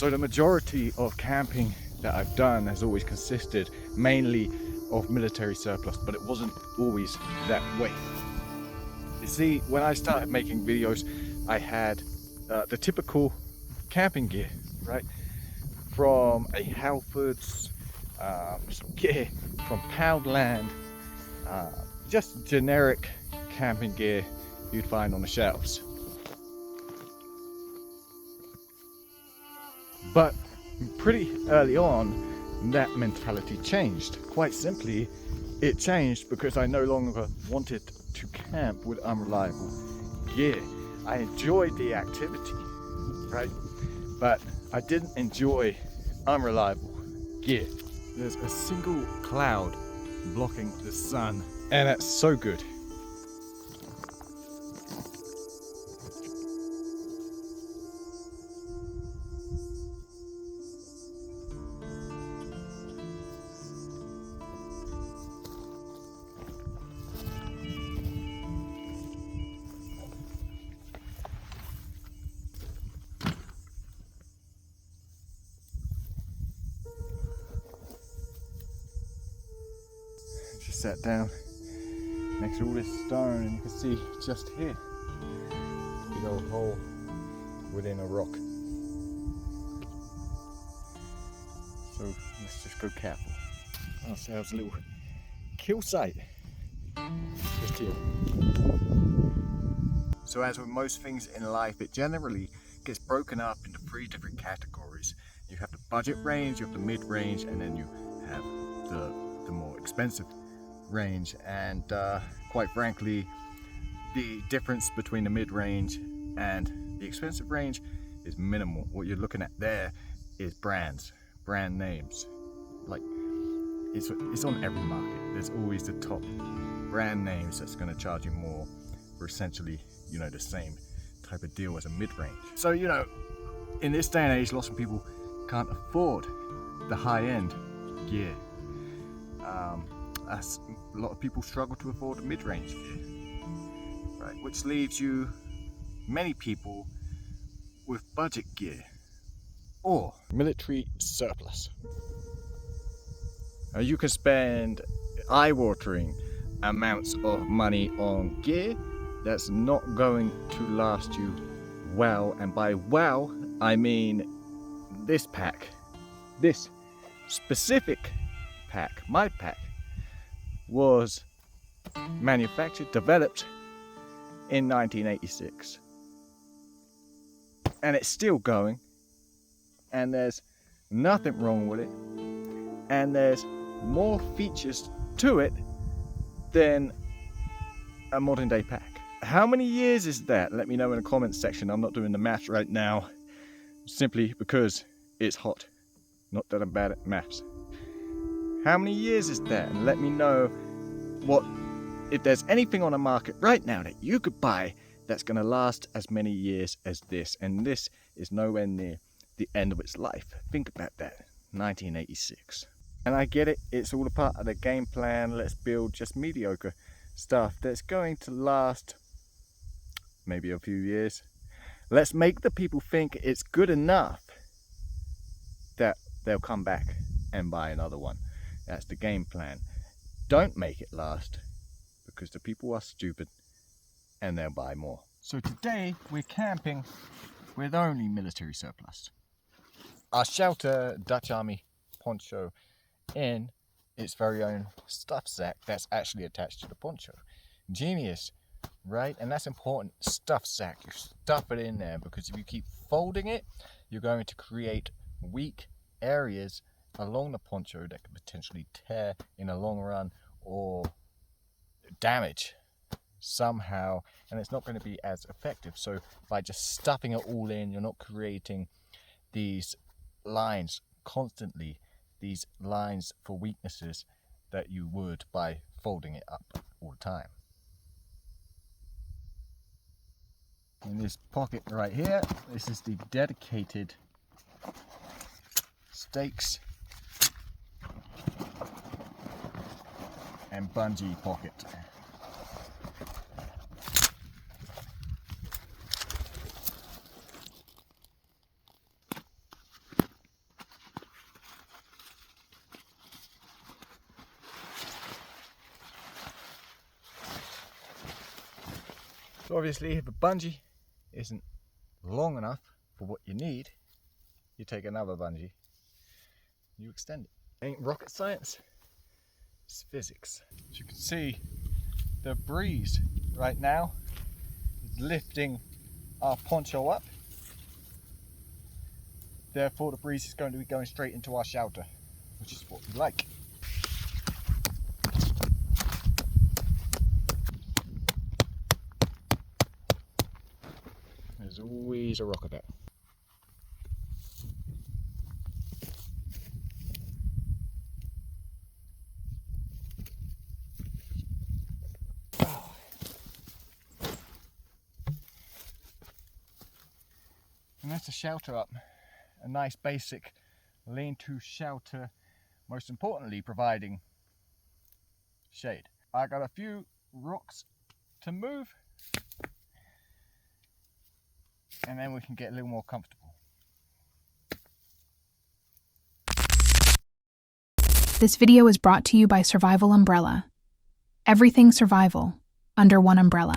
So the majority of camping that I've done has always consisted mainly of military surplus, but it wasn't always that way. You see, when I started making videos, I had the typical camping gear, right? From a Halfords, some gear from Poundland, just generic camping gear you'd find on the shelves. But pretty early on, that mentality changed. Quite simply, it changed because I no longer wanted to camp with unreliable gear. I enjoyed the activity, right? But I didn't enjoy unreliable gear. There's a single cloud blocking the sun, and that's so good. Just sat down next to all this stone, and you can see just here, big old hole within a rock. So let's just go careful. Ourselves a little kill site just here. So as with most things in life, it generally gets broken up into 3 different categories. You have the budget range, you have the mid-range, and then you have the more expensive range. And quite frankly, the difference between the mid-range and the expensive range is minimal. What you're looking at there is brands, brand names. Like it's on every market. There's always the top brand names that's going to charge you more for essentially, you know, the same type of deal as a mid-range. So, you know, in this day and age, lots of people can't afford the high-end gear. A lot of people struggle to afford the mid-range gear, right? Which leaves you, many people, with budget gear or military surplus. Now, you can spend eye-watering amounts of money on gear that's not going to last you well, and by well I mean this pack, this specific pack, my pack, was manufactured, developed in 1986, and it's still going, and there's nothing wrong with it, and there's more features to it than a modern day pack. How many years is that? Let me know in the comments section. I'm not doing the maths right now, simply because it's hot. Not that I'm bad at maths. How many years is that? And let me know if there's anything on the market right now that you could buy that's going to last as many years as this. And this is nowhere near the end of its life. Think about that. 1986. And I get it, it's all a part of the game plan. Let's build just mediocre stuff that's going to last maybe a few years. Let's make the people think it's good enough that they'll come back and buy another one. That's the game plan. Don't make it last, because the people are stupid and they'll buy more. So today we're camping with only military surplus. Our shelter, Dutch Army poncho, in its very own stuff sack that's actually attached to the poncho. Genius, right? And that's important. Stuff sack, you stuff it in there, because if you keep folding it, you're going to create weak areas along the poncho that could potentially tear in the long run or damage somehow, and it's not going to be as effective. So by just stuffing it all in, you're not creating these lines constantly, these lines for weaknesses that you would by folding it up all the time. In this pocket right here, this is the dedicated stakes and bungee pocket. So obviously if a bungee isn't long enough for what you need, you take another bungee, you extend it. Ain't rocket science, it's physics. As you can see, the breeze right now is lifting our poncho up. Therefore the breeze is going to be going straight into our shelter, which is what we like. There's always a rock about. And that's a shelter up. A nice basic lean-to shelter, most importantly providing shade. I got a few rocks to move and then we can get a little more comfortable. This video is brought to you by Survival Umbrella. Everything survival under one umbrella.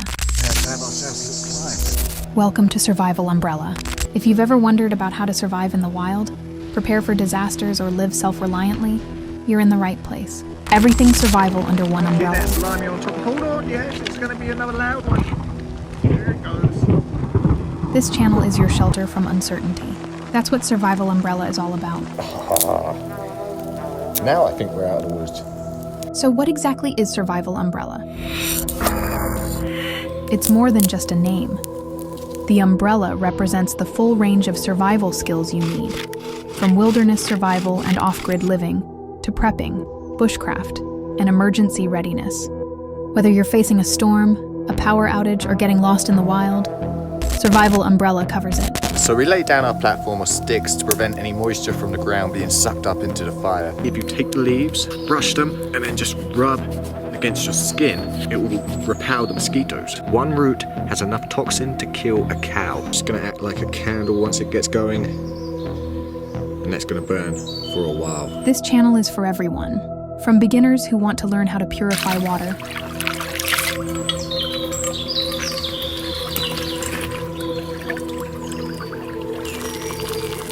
Welcome to Survival Umbrella. If you've ever wondered about how to survive in the wild, prepare for disasters, or live self-reliantly, you're in the right place. Everything survival under one umbrella. Get that slimy on top. Hold on, yes, it's going to be another loud one. There it goes. This channel is your shelter from uncertainty. That's what Survival Umbrella is all about. Now I think we're out of the woods. So what exactly is Survival Umbrella? It's more than just a name. The umbrella represents the full range of survival skills you need, from wilderness survival and off-grid living to prepping, bushcraft, and emergency readiness. Whether you're facing a storm, a power outage, or getting lost in the wild, Survival Umbrella covers it. So we lay down our platform of sticks to prevent any moisture from the ground being sucked up into the fire. If you take the leaves, brush them, and then just rub against your skin, it will repel the mosquitoes. One root has enough toxin to kill a cow. It's going to act like a candle once it gets going, and that's going to burn for a while. This channel is for everyone, from beginners who want to learn how to purify water,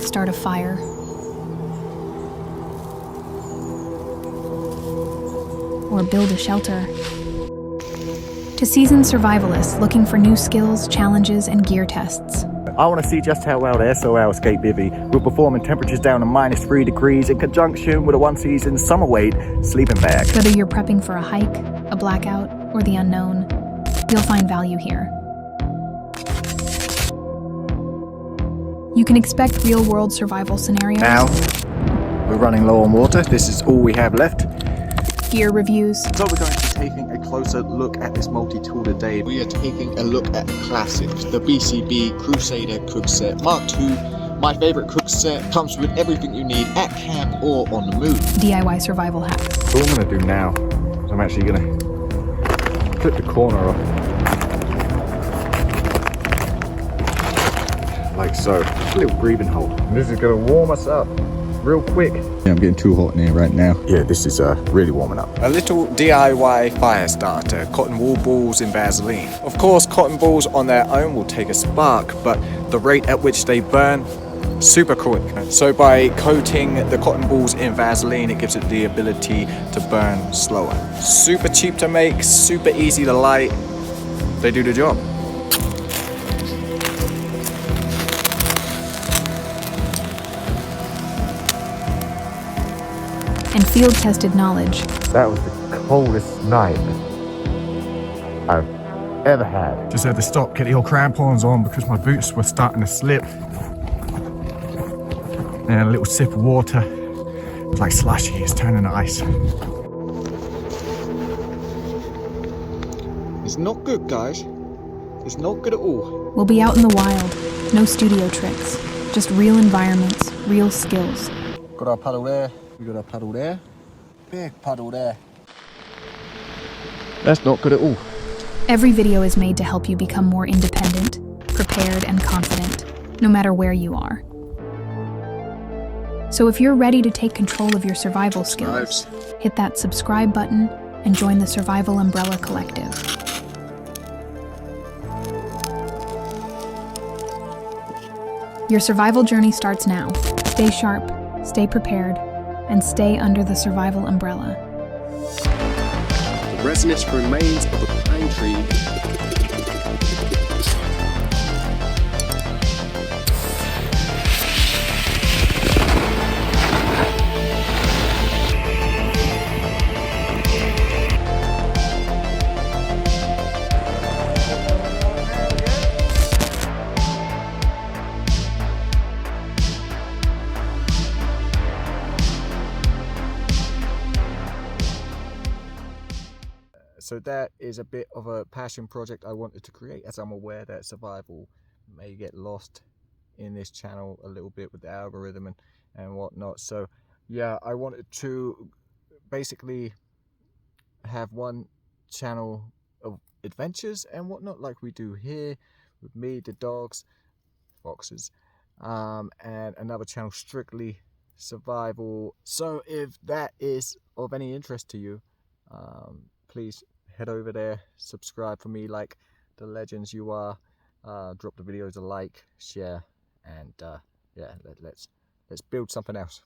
start a fire, or build a shelter, to seasoned survivalists looking for new skills, challenges, and gear tests. I want to see just how well the SOL escape bivvy will perform in temperatures down to -3 degrees in conjunction with a one-season summer weight sleeping bag. Whether you're prepping for a hike, a blackout, or the unknown, you'll find value here. You can expect real-world survival scenarios. Now, we're running low on water. This is all we have left. Gear reviews. So we're going to be taking a closer look at this multi-tool today. We are taking a look at the classic, the BCB Crusader Cook Set Mark II. My favorite cook set, comes with everything you need at camp or on the move. DIY survival hacks. So what I'm going to do now is I'm actually going to clip the corner off. Like so. Just a little breathing hole. And this is going to warm us up real quick. Yeah, I'm getting too hot in here right now. Yeah, this is really warming up. A little DIY fire starter, cotton wool balls in Vaseline. Of course, cotton balls on their own will take a spark, but the rate at which they burn, super quick. So by coating the cotton balls in Vaseline, it gives it the ability to burn slower. Super cheap to make, super easy to light. They do the job. And field-tested knowledge. That was the coldest night I've ever had. Just had to stop, get the old crampons on because my boots were starting to slip. And a little sip of water. It's like slushy, it's turning to ice. It's not good, guys. It's not good at all. We'll be out in the wild. No studio tricks. Just real environments, real skills. Got our paddle there. We got our paddle there. Big paddle there. That's not good at all. Every video is made to help you become more independent, prepared, and confident, no matter where you are. So if you're ready to take control of your survival skills, hit that subscribe button and join the Survival Umbrella Collective. Your survival journey starts now. Stay sharp, stay prepared, and stay under the survival umbrella. The resinous remains of a pine tree. So that is a bit of a passion project I wanted to create, as I'm aware that survival may get lost in this channel a little bit with the algorithm and whatnot. So yeah, I wanted to basically have one channel of adventures and whatnot, like we do here with me, the dogs, foxes, and another channel strictly survival. So if that is of any interest to you, please head over there, subscribe for me like the legends you are, drop the videos a like, share, and yeah, let's build something else.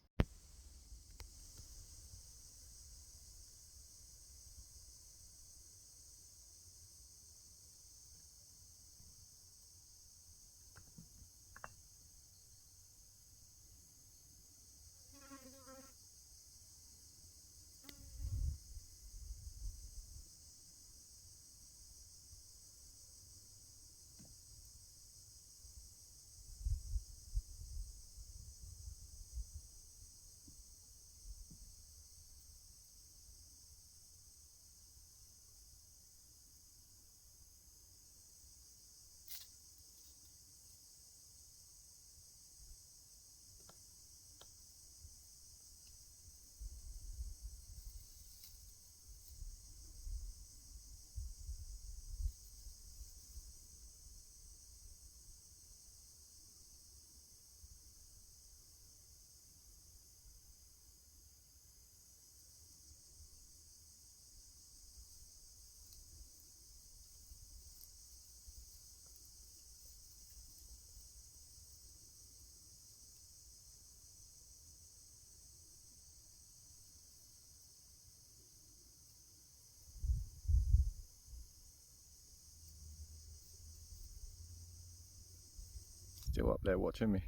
Still up there watching me,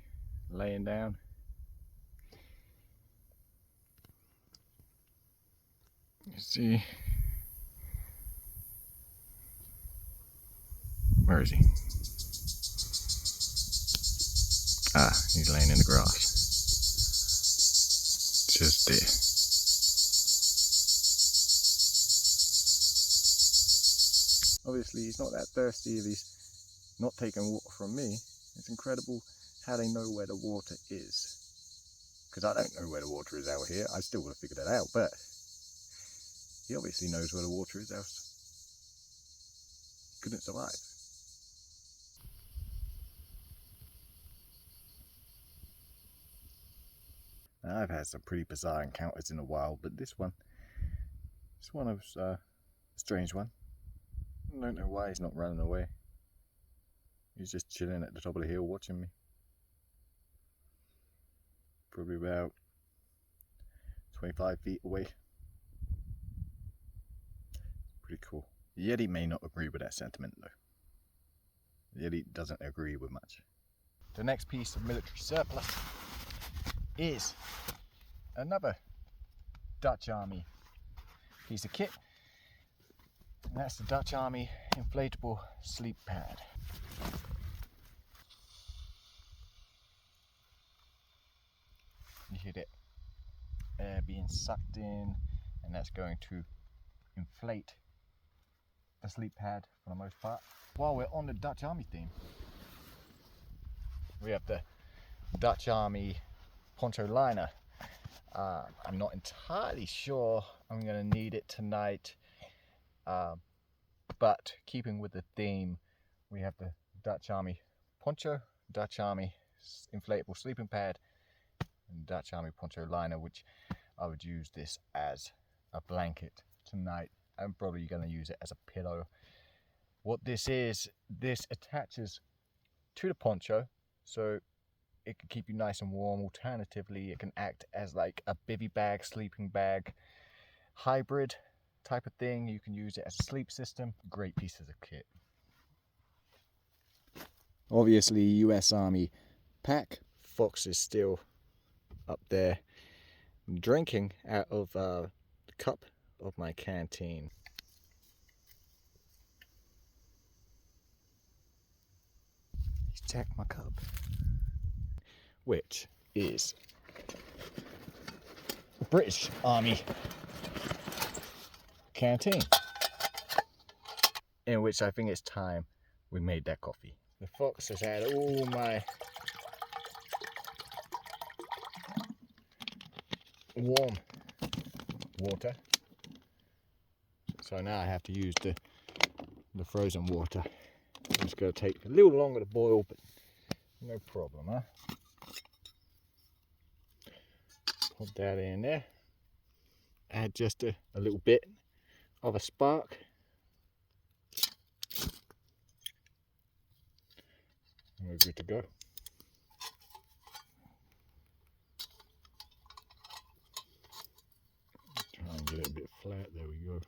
laying down. You see, where is he? Ah, he's laying in the grass. Just there. Obviously he's not that thirsty if he's not taking water from me. It's incredible how they know where the water is. Because I don't know where the water is out here. I still would have figured that out, but he obviously knows where the water is, else he couldn't survive. Now, I've had some pretty bizarre encounters in the wild, but this one was a strange one. I don't know why he's not running away. He's just chilling at the top of the hill watching me. Probably about 25 feet away. Pretty cool. The Yeti may not agree with that sentiment though. The Yeti doesn't agree with much. The next piece of military surplus is another Dutch Army piece of kit. And that's the Dutch Army inflatable sleep pad. You hear it air being sucked in, and that's going to inflate the sleep pad for the most part. While we're on the Dutch Army theme, we have the Dutch Army Poncho liner. I'm not entirely sure I'm going to need it tonight, but keeping with the theme, we have the Dutch Army Poncho, Dutch Army inflatable sleeping pad, and Dutch Army Poncho liner, which I would use this as a blanket tonight. I'm probably going to use it as a pillow. What this is, this attaches to the poncho, so it can keep you nice and warm. Alternatively, it can act as like a bivy bag, sleeping bag, hybrid type of thing. You can use it as a sleep system. Great pieces of kit. Obviously, US Army pack. Fox is still up there drinking out of the cup of my canteen. Check my cup, which is British Army canteen, in which I think it's time we made that coffee. The Fox has had all my warm water, so now I have to use the frozen water. It's going to take a little longer to boil, but no problem, huh? Put that in there. Add just a little bit of a spark. And we're good to go. Try and get it a bit flat. There we go.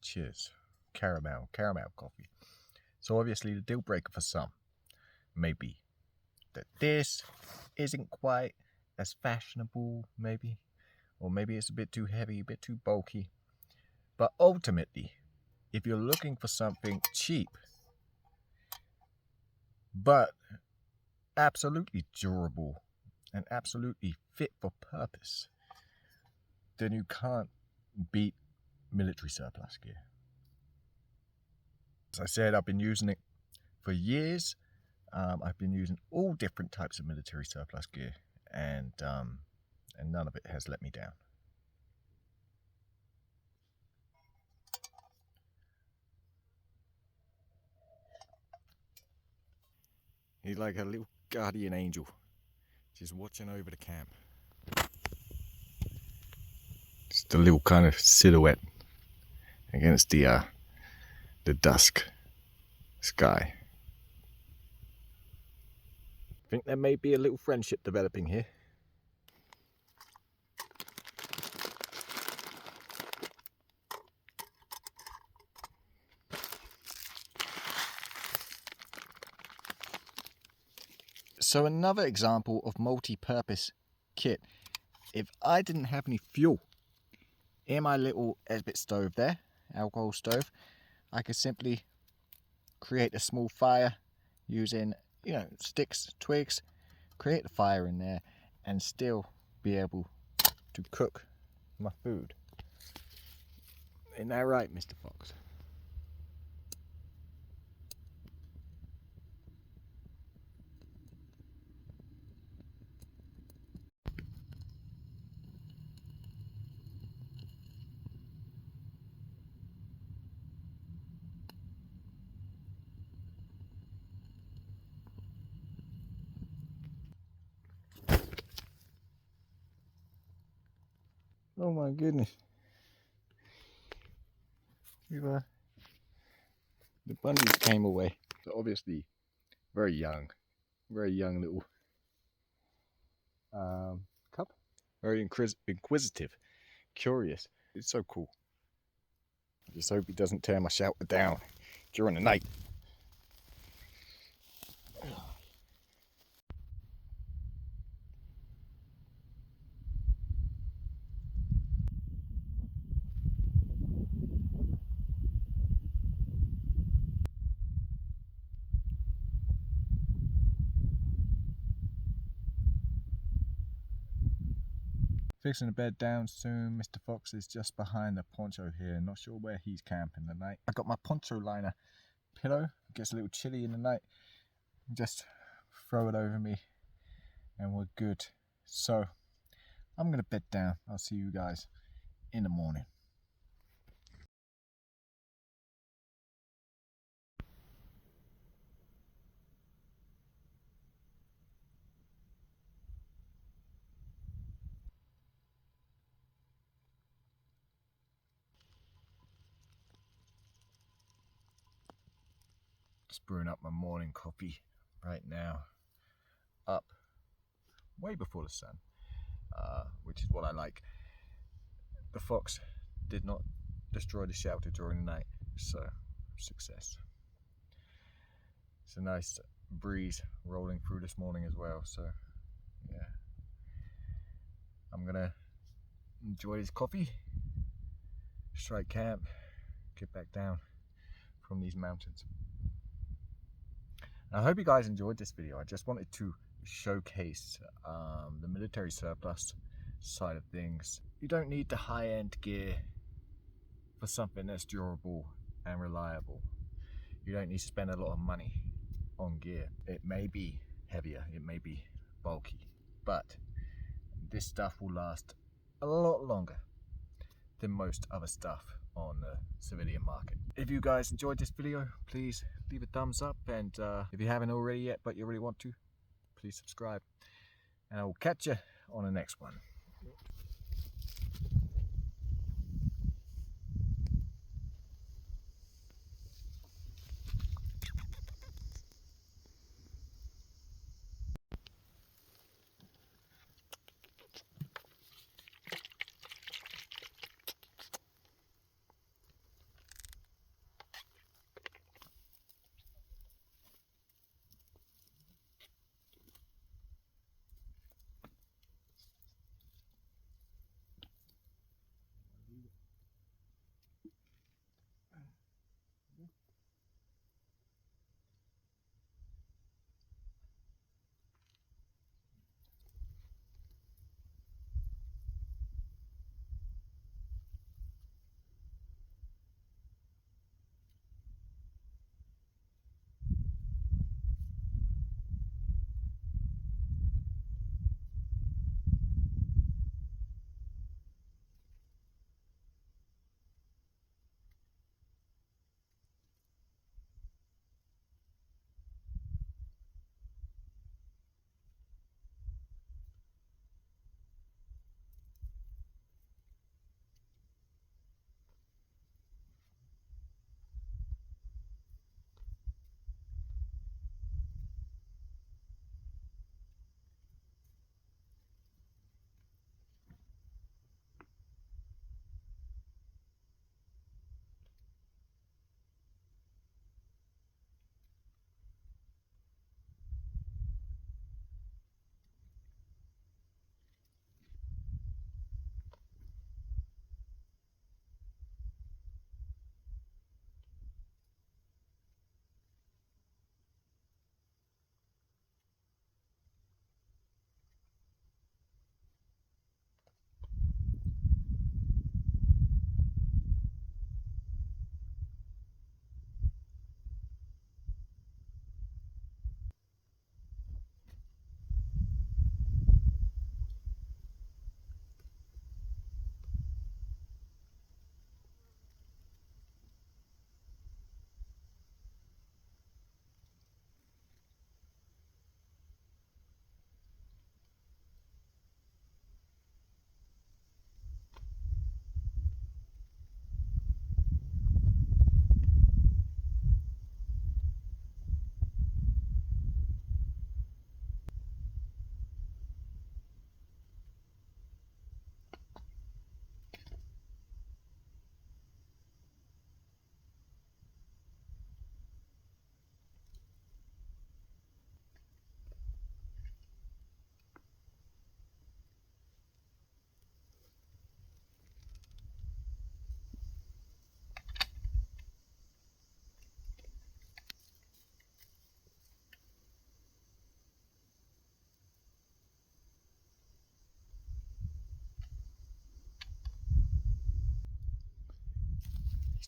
Cheers. Caramel coffee. So obviously the deal breaker for some may be that this isn't quite as fashionable, maybe, or maybe it's a bit too heavy, a bit too bulky. But ultimately, if you're looking for something cheap but absolutely durable and absolutely fit for purpose, then you can't beat military surplus gear. As I said, I've been using it for years. I've been using all different types of military surplus gear, and none of it has let me down. He's like a little guardian angel, just watching over the camp. Just a little kind of silhouette against the dusk sky. I think there may be a little friendship developing here. So another example of multi-purpose kit. If I didn't have any fuel in my little Esbit stove there, alcohol stove, I could simply create a small fire using, sticks, twigs, create a fire in there and still be able to cook my food. Isn't that right, Mr. Fox? Oh my goodness. The bunnies came away. So obviously very young little cub. Very inquisitive, curious. It's so cool. I just hope he doesn't tear my shelter down during the night. Fixing the bed down soon. Mr. Fox is just behind the Poncho here. Not sure where he's camping tonight. I got my Poncho liner pillow. It gets a little chilly in the night. Just throw it over me and we're good. So I'm gonna bed down. I'll see you guys in the morning. Just brewing up my morning coffee right now, up way before the sun, which is what I like. The fox did not destroy the shelter during the night, so success. It's a nice breeze rolling through this morning as well, so yeah. I'm gonna enjoy this coffee, strike camp, get back down from these mountains. I hope you guys enjoyed this video. I just wanted to showcase the military surplus side of things. You don't need the high-end gear for something that's durable and reliable. You don't need to spend a lot of money on gear. It may be heavier, it may be bulky, but this stuff will last a lot longer than most other stuff on the civilian market. If you guys enjoyed this video, please leave a thumbs up, and if you haven't already yet but you really want to, please subscribe, and I will catch you on the next one.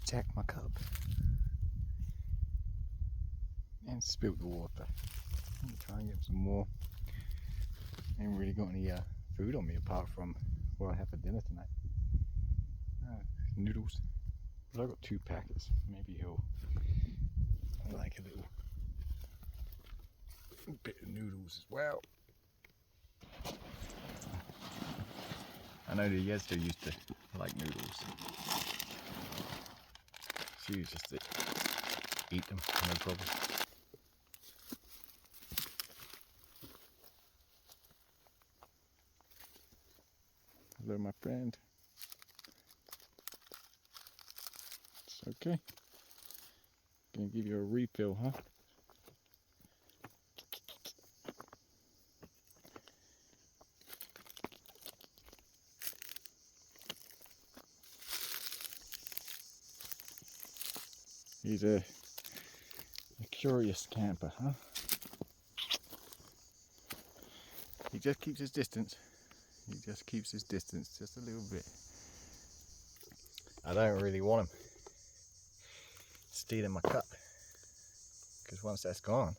Check my cup and spilled the water. Let me try and get some more. ain't really got any food on me apart from what I have for dinner tonight. Noodles. But I've got 2 packets. Maybe he'll like a little bit of noodles as well. I know the Yezdo used to like noodles. She used just to eat them, no problem. Hello, my friend. It's okay. Gonna give you a refill, huh? He's a curious camper, huh? He just keeps his distance. He just keeps his distance just a little bit. I don't really want him stealing my cup, because once that's gone,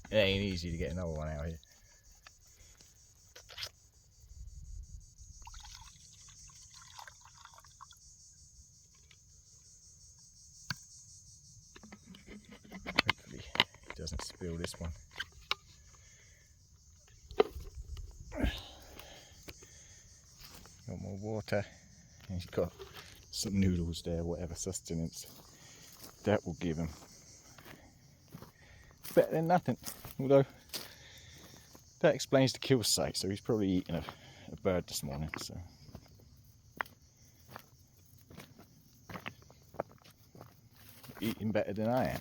it ain't easy to get another one out here. Hopefully he doesn't spill this one. Got more water, and he's got some noodles there, whatever sustenance that will give him. Better than nothing, although that explains the kill site, so he's probably eaten a bird this morning. So eating better than I am.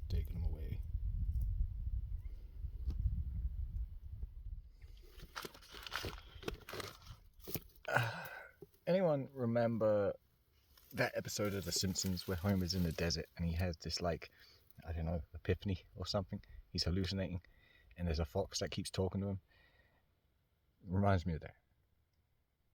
Taking them away. Anyone remember that episode of The Simpsons where Homer's in the desert and he has this, like, I don't know, epiphany or something? He's hallucinating and there's a fox that keeps talking to him. Reminds me of that.